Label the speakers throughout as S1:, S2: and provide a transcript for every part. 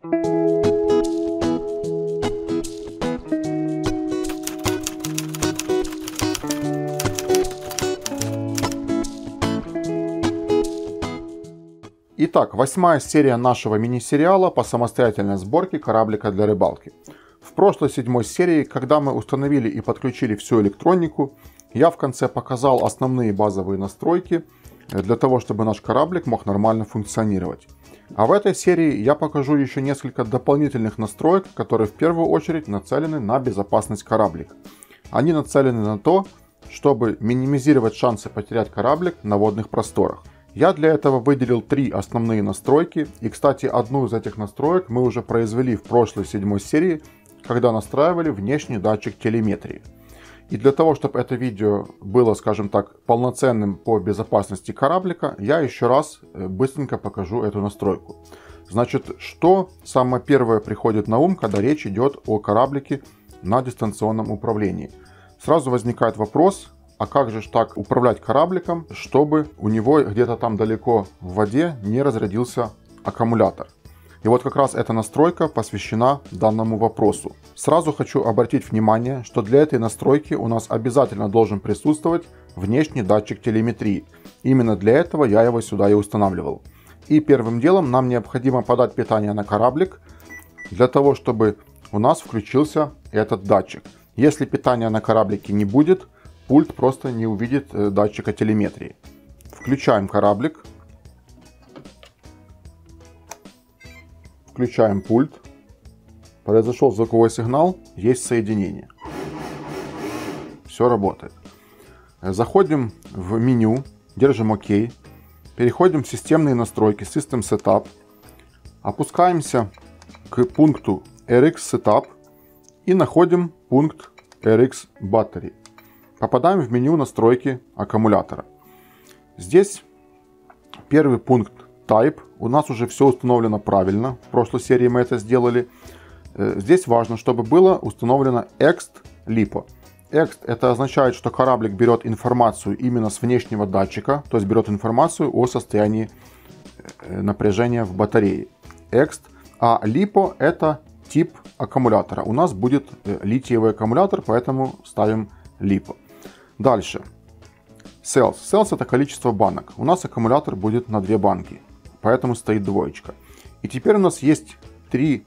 S1: Итак, 8-я серия нашего мини-сериала по самостоятельной сборке кораблика для рыбалки. В прошлой 7-й серии, когда мы установили и подключили всю электронику, я в конце показал основные базовые настройки для того, чтобы наш кораблик мог нормально функционировать. А в этой серии я покажу еще несколько дополнительных настроек, которые в первую очередь нацелены на безопасность кораблика. Они нацелены на то, чтобы минимизировать шансы потерять кораблик на водных просторах. Я для этого выделил 3 основные настройки, и, кстати, одну из этих настроек мы уже произвели в прошлой 7-й серии, когда настраивали внешний датчик телеметрии. И для того, чтобы это видео было, скажем так, полноценным по безопасности кораблика, я еще раз быстренько покажу эту настройку. Значит, что самое первое приходит на ум, когда речь идет о кораблике на дистанционном управлении? Сразу возникает вопрос: а как же так управлять корабликом, чтобы у него где-то там далеко в воде не разрядился аккумулятор? И вот как раз эта настройка посвящена данному вопросу. Сразу хочу обратить внимание, что для этой настройки у нас обязательно должен присутствовать внешний датчик телеметрии. Именно для этого я его сюда и устанавливал. И первым делом нам необходимо подать питание на кораблик, для того, чтобы у нас включился этот датчик. Если питания на кораблике не будет, пульт просто не увидит датчика телеметрии. Включаем кораблик. Включаем пульт. Произошел звуковой сигнал, есть соединение. Все работает. Заходим в меню, держим ОК. Переходим в системные настройки, System Setup. Опускаемся к пункту RX Setup и находим пункт RX Battery. Попадаем в меню настройки аккумулятора. Здесь первый пункт Type. У нас уже все установлено правильно. В прошлой серии мы это сделали. Здесь важно, чтобы было установлено Ext LiPo. Ext это означает, что кораблик берет информацию именно с внешнего датчика, то есть берет информацию о состоянии напряжения в батарее. Ext. А LiPo это тип аккумулятора. У нас будет литиевый аккумулятор, поэтому ставим LiPo. Дальше. Cells. Cells это количество банок. У нас аккумулятор будет на 2 банки, поэтому стоит двоечка. И теперь у нас есть 3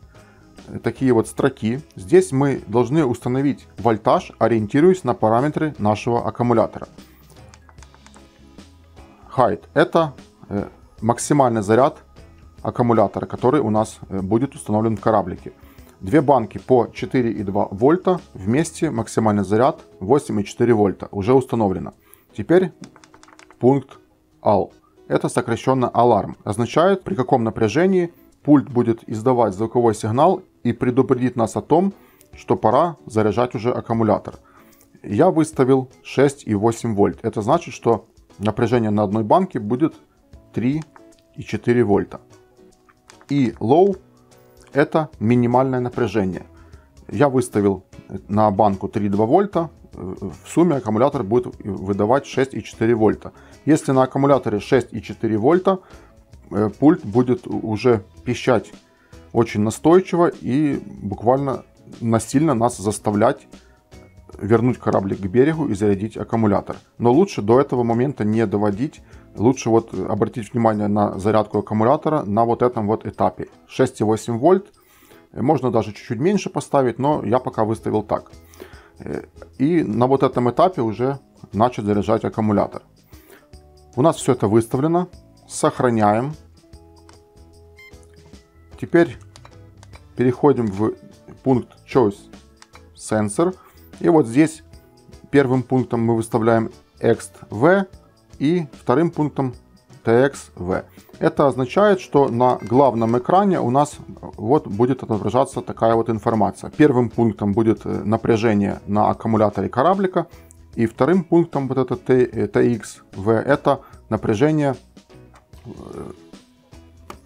S1: такие вот строки. Здесь мы должны установить вольтаж, ориентируясь на параметры нашего аккумулятора. Height это максимальный заряд аккумулятора, который у нас будет установлен в кораблике. 2 банки по 4,2 вольта, вместе максимальный заряд 8,4 вольта уже установлено. Теперь пункт AL. Это сокращенно аларм. Означает, при каком напряжении пульт будет издавать звуковой сигнал и предупредит нас о том, что пора заряжать уже аккумулятор. Я выставил 6,8 вольт. Это значит, что напряжение на одной банке будет 3,4 вольта. И Low это минимальное напряжение. Я выставил на банку 3,2 вольта. В сумме аккумулятор будет выдавать 6,4 вольта. Если на аккумуляторе 6,4 вольта, пульт будет уже пищать очень настойчиво и буквально насильно нас заставлять вернуть кораблик к берегу и зарядить аккумулятор. Но лучше до этого момента не доводить. Лучше вот обратить внимание на зарядку аккумулятора на вот этом вот этапе. 6,8 вольт. Можно даже чуть-чуть меньше поставить, но я пока выставил так. И на вот этом этапе уже начать заряжать аккумулятор. У нас все это выставлено. Сохраняем. Теперь переходим в пункт Choice Sensor. И вот здесь первым пунктом мы выставляем EXT-V и вторым пунктом TX-V. Это означает, что на главном экране у нас вот будет отображаться такая вот информация. Первым пунктом будет напряжение на аккумуляторе кораблика. И вторым пунктом вот это TX-V это напряжение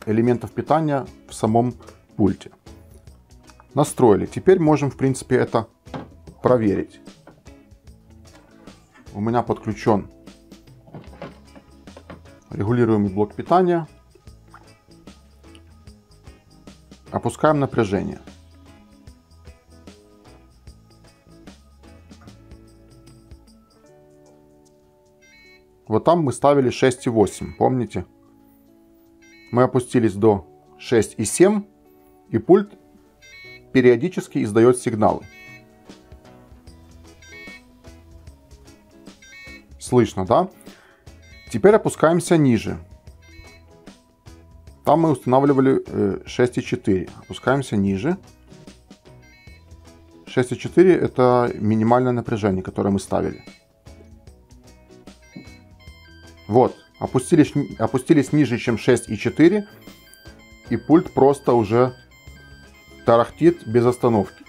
S1: элементов питания в самом пульте. Настроили. Теперь можем в принципе это проверить. У меня подключен регулируемый блок питания. опускаем напряжение. Вот там мы ставили 6,8, помните? Мы опустились до 6,7, и пульт периодически издает сигналы. Слышно, да? Теперь опускаемся ниже. Там мы устанавливали 6,4. Опускаемся ниже. 6,4 это минимальное напряжение, которое мы ставили. Вот, опустились ниже, чем 6,4, и пульт просто уже тарахтит без остановки.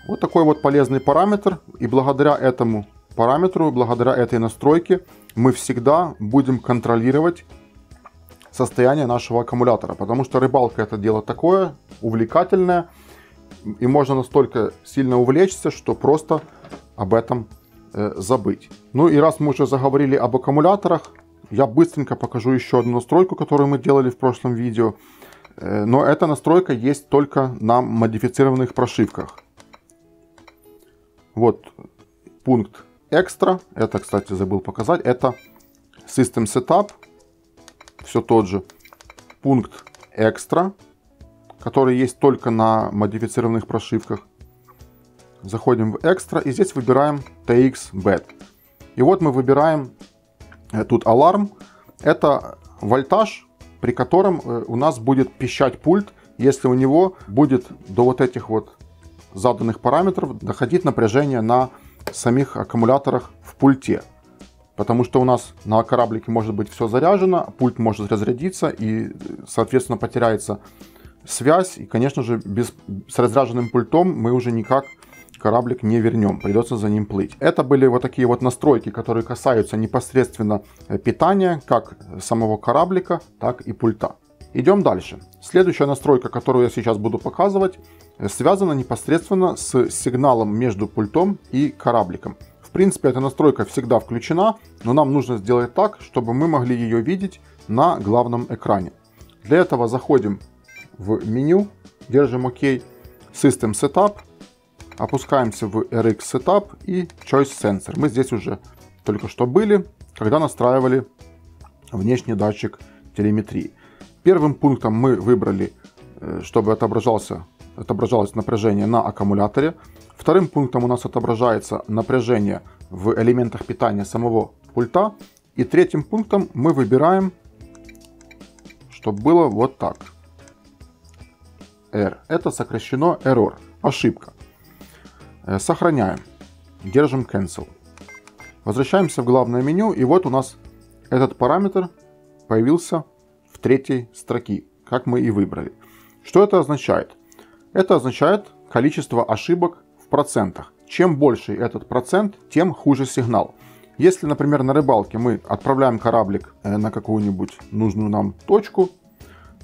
S1: Вот такой вот полезный параметр, и благодаря этому параметру, благодаря этой настройке мы всегда будем контролировать состояние нашего аккумулятора, потому что рыбалка это дело такое увлекательное, и можно настолько сильно увлечься, что просто об этом забыть. Ну и раз мы уже заговорили об аккумуляторах, я быстренько покажу еще одну настройку, которую мы делали в прошлом видео. Но эта настройка есть только на модифицированных прошивках. Вот пункт экстра. Это, кстати, забыл показать. Это System Setup. Все тот же. Пункт экстра, который есть только на модифицированных прошивках. Заходим в экстра и здесь выбираем TX Bed. И вот мы выбираем тут аларм. Это вольтаж, при котором у нас будет пищать пульт, если у него будет до вот этих вот заданных параметров доходить напряжение на самих аккумуляторах в пульте. Потому что у нас на кораблике может быть все заряжено, пульт может разрядиться и, соответственно, потеряется связь. И, конечно же, с разряженным пультом мы уже никак кораблик не вернем, придется за ним плыть. Это были вот такие вот настройки, которые касаются непосредственно питания как самого кораблика, так и пульта. Идем дальше. Следующая настройка, которую я сейчас буду показывать, связана непосредственно с сигналом между пультом и корабликом. В принципе, эта настройка всегда включена, но нам нужно сделать так, чтобы мы могли ее видеть на главном экране. Для этого заходим в меню, держим ОК, System Setup, опускаемся в RX Setup и Choice Sensor. Мы здесь уже только что были, когда настраивали внешний датчик телеметрии. Первым пунктом мы выбрали, чтобы отображалось напряжение на аккумуляторе. Вторым пунктом у нас отображается напряжение в элементах питания самого пульта. И третьим пунктом мы выбираем, чтобы было вот так. R. Это сокращено Error. Ошибка. Сохраняем. Держим Cancel. Возвращаемся в главное меню. И вот у нас этот параметр появился в третьей строке, как мы и выбрали. Что это означает? Это означает количество ошибок в процентах. Чем больше этот процент, тем хуже сигнал. Если, например, на рыбалке мы отправляем кораблик на какую-нибудь нужную нам точку,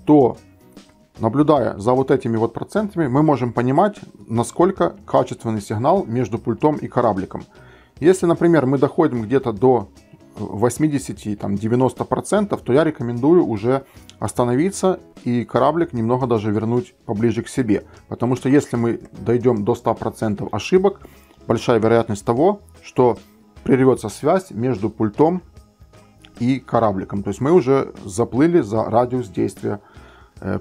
S1: то, наблюдая за вот этими вот процентами, мы можем понимать, насколько качественный сигнал между пультом и корабликом. Если, например, мы доходим где-то до 80-90%, то я рекомендую уже остановиться и кораблик немного даже вернуть поближе к себе. Потому что если мы дойдем до 100% ошибок, большая вероятность того, что прервется связь между пультом и корабликом. То есть мы уже заплыли за радиус действия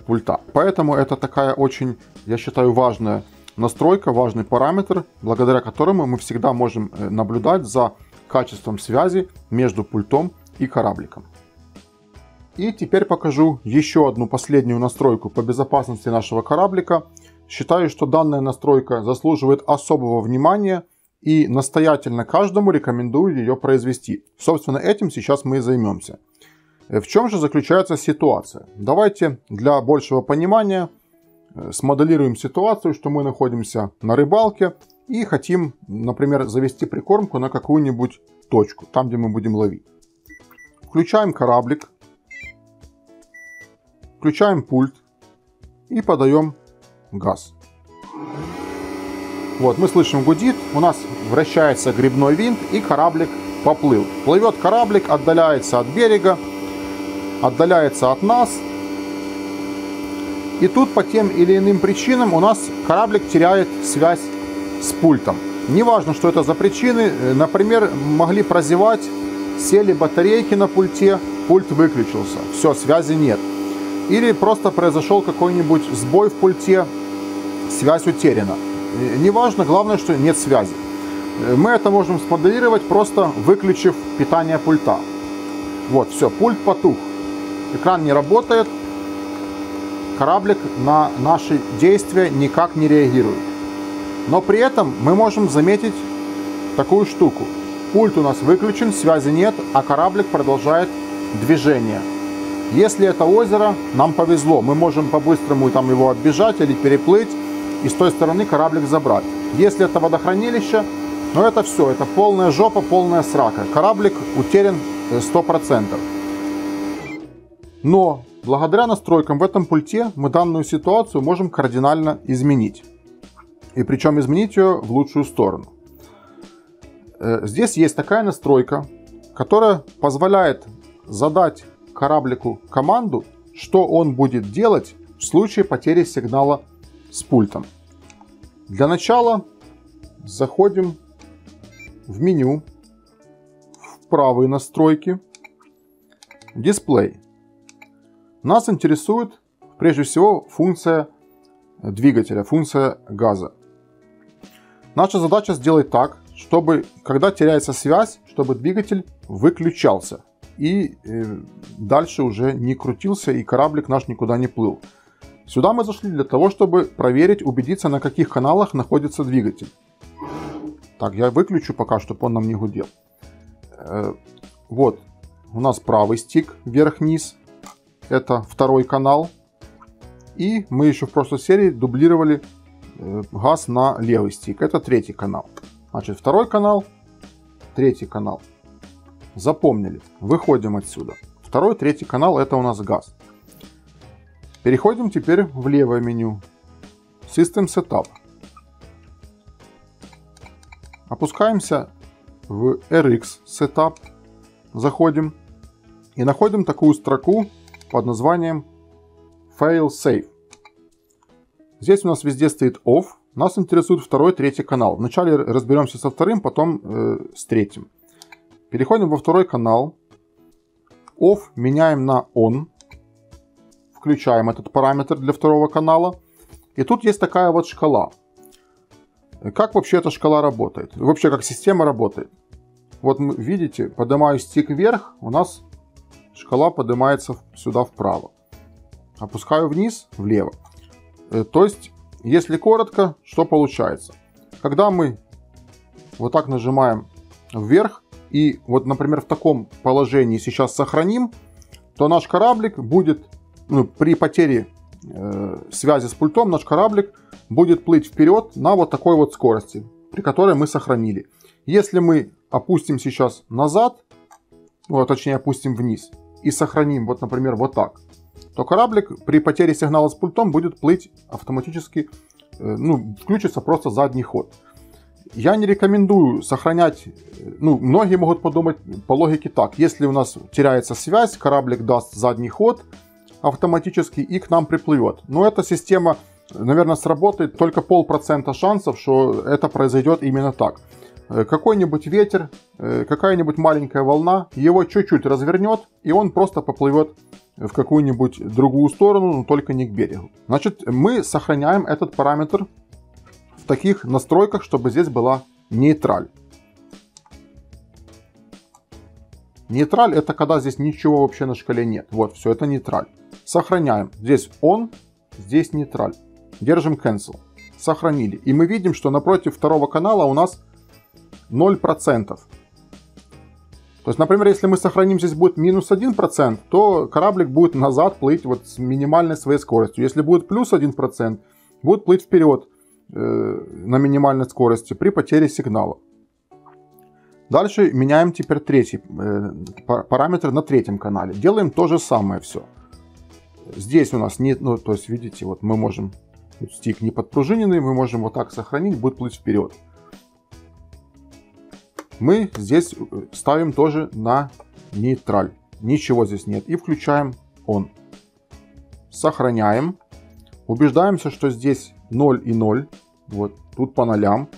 S1: пульта. Поэтому это такая очень, я считаю, важная настройка, важный параметр, благодаря которому мы всегда можем наблюдать за качеством связи между пультом и корабликом. И теперь покажу еще одну последнюю настройку по безопасности нашего кораблика. Считаю, что данная настройка заслуживает особого внимания и настоятельно каждому рекомендую ее произвести. Собственно, этим сейчас мы и займемся. В чем же заключается ситуация? Давайте для большего понимания смоделируем ситуацию, что мы находимся на рыбалке и хотим, например, завести прикормку на какую-нибудь точку, там, где мы будем ловить. Включаем кораблик, включаем пульт и подаем газ. Вот, мы слышим гудит, у нас вращается гребной винт и кораблик поплыл. Плывет кораблик, отдаляется от берега. отдаляется от нас. И тут по тем или иным причинам у нас кораблик теряет связь с пультом. Неважно, что это за причины. Например, могли прозевать, сели батарейки на пульте, пульт выключился. Все, связи нет. Или просто произошел какой-нибудь сбой в пульте, связь утеряна. Неважно, главное, что нет связи. Мы это можем смоделировать, просто выключив питание пульта. Вот, все, пульт потух. Экран не работает. Кораблик на наши действия никак не реагирует. Но при этом мы можем заметить такую штуку. Пульт у нас выключен, связи нет, а кораблик продолжает движение. Если это озеро, нам повезло. Мы можем по-быстрому там его оббежать или переплыть и с той стороны кораблик забрать. Если это водохранилище, ну это все, это полная жопа, полная срака. Кораблик утерян 100%. Но благодаря настройкам в этом пульте мы данную ситуацию можем кардинально изменить. И причем изменить ее в лучшую сторону. Здесь есть такая настройка, которая позволяет задать кораблику команду, что он будет делать в случае потери сигнала с пультом. Для начала заходим в меню, в правые настройки, дисплей. Нас интересует прежде всего функция двигателя, функция газа. Наша задача сделать так, чтобы, когда теряется связь, чтобы двигатель выключался и дальше уже не крутился и кораблик наш никуда не плыл. Сюда мы зашли для того, чтобы проверить, убедиться, на каких каналах находится двигатель. Так, я выключу пока, чтобы он нам не гудел. Вот, у нас правый стик вверх-вниз. Это второй канал. И мы еще в прошлой серии дублировали газ на левый стик. Это третий канал. Значит, второй канал, третий канал. Запомнили. Выходим отсюда. Второй, третий канал — это у нас газ. Переходим теперь в левое меню. System Setup. Опускаемся в RX Setup. Заходим. И находим такую строку под названием Fail Safe. Здесь у нас везде стоит Off. Нас интересует второй, третий канал. Вначале разберемся со вторым, потом с третьим. Переходим во второй канал. Off меняем на On. Включаем этот параметр для второго канала. И тут есть такая вот шкала. Как вообще эта шкала работает? Вообще, как система работает? Вот вы видите, поднимаю стик вверх, у нас шкала поднимается сюда вправо. Опускаю вниз, влево. То есть, если коротко, что получается? Когда мы вот так нажимаем вверх, и вот, например, в таком положении сейчас сохраним, то наш кораблик будет, при потере связи с пультом, наш кораблик будет плыть вперед на вот такой вот скорости, при которой мы сохранили. Если мы опустим сейчас назад, точнее опустим вниз, и сохраним, вот, например, вот так, то кораблик при потере сигнала с пультом будет плыть автоматически, включится просто задний ход. Я не рекомендую сохранять, многие могут подумать по логике так: если у нас теряется связь, кораблик даст задний ход автоматически и к нам приплывет. Но эта система, наверное, сработает только 0,5% шансов, что это произойдет именно так. Какой-нибудь ветер, какая-нибудь маленькая волна его чуть-чуть развернет, и он просто поплывет в какую-нибудь другую сторону, но только не к берегу. Значит, мы сохраняем этот параметр в таких настройках, чтобы здесь была нейтраль. Нейтраль — это когда здесь ничего вообще на шкале нет. Вот, все, это нейтраль. Сохраняем. Здесь on, здесь нейтраль. Держим cancel. Сохранили. И мы видим, что напротив второго канала у нас 0%. То есть, например, если мы сохраним, здесь будет минус 1%, то кораблик будет назад плыть вот с минимальной своей скоростью. Если будет плюс 1%, будет плыть вперед на минимальной скорости при потере сигнала. Дальше меняем теперь третий параметр на третьем канале. Делаем то же самое все. Здесь у нас нет, то есть видите, вот мы можем, вот стик не подпружиненный, мы можем вот так сохранить, будет плыть вперед. Мы здесь ставим тоже на нейтраль. ничего здесь нет. И включаем он. Сохраняем. Убеждаемся, что здесь 0 и 0. Вот, тут по нолям.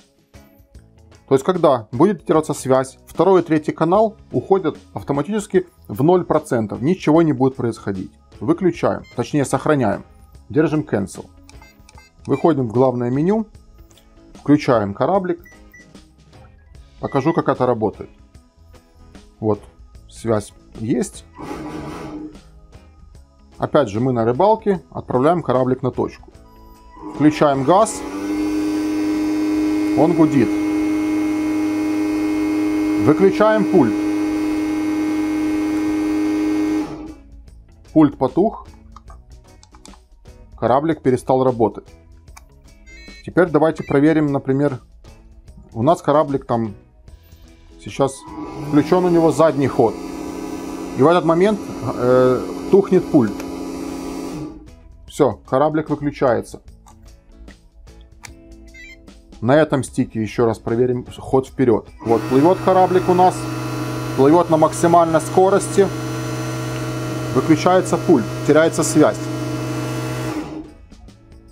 S1: То есть, когда будет теряться связь, второй и третий канал уходят автоматически в 0%. Ничего не будет происходить. Выключаем, точнее сохраняем. Держим Cancel. Выходим в главное меню. Включаем кораблик. Покажу, как это работает. Вот, связь есть. Опять же, мы на рыбалке. Отправляем кораблик на точку. Включаем газ. Он гудит. Выключаем пульт. Пульт потух. Кораблик перестал работать. Теперь давайте проверим, например, у нас кораблик там сейчас включен, у него задний ход. И в этот момент тухнет пульт. Все, кораблик выключается. На этом стике еще раз проверим ход вперед. Вот, плывет кораблик у нас. Плывет на максимальной скорости. Выключается пульт, теряется связь.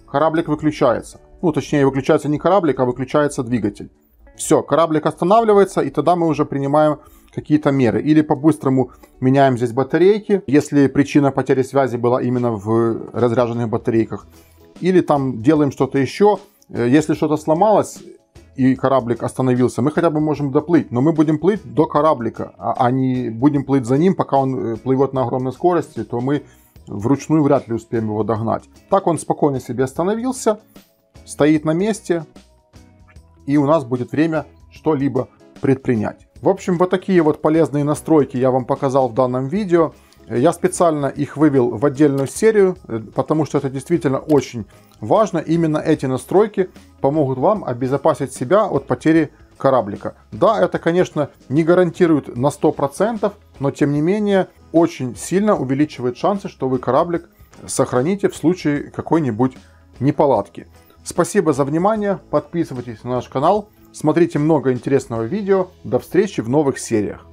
S1: Кораблик выключается. Ну, точнее, выключается не кораблик, а выключается двигатель. Все, кораблик останавливается, и тогда мы уже принимаем какие-то меры. Или по-быстрому меняем здесь батарейки, если причина потери связи была именно в разряженных батарейках. Или там делаем что-то еще. Если что-то сломалось и кораблик остановился, мы хотя бы можем доплыть. Но мы будем плыть до кораблика, а не будем плыть за ним, пока он плывет на огромной скорости, то мы вручную вряд ли успеем его догнать. Так он спокойно себе остановился, стоит на месте, и у нас будет время что-либо предпринять. В общем, вот такие вот полезные настройки я вам показал в данном видео. Я специально их вывел в отдельную серию, потому что это действительно очень важно. Именно эти настройки помогут вам обезопасить себя от потери кораблика. Да, это, конечно, не гарантирует на 100%, но тем не менее очень сильно увеличивает шансы, что вы кораблик сохраните в случае какой-нибудь неполадки. Спасибо за внимание, подписывайтесь на наш канал, смотрите много интересного видео. До встречи в новых сериях.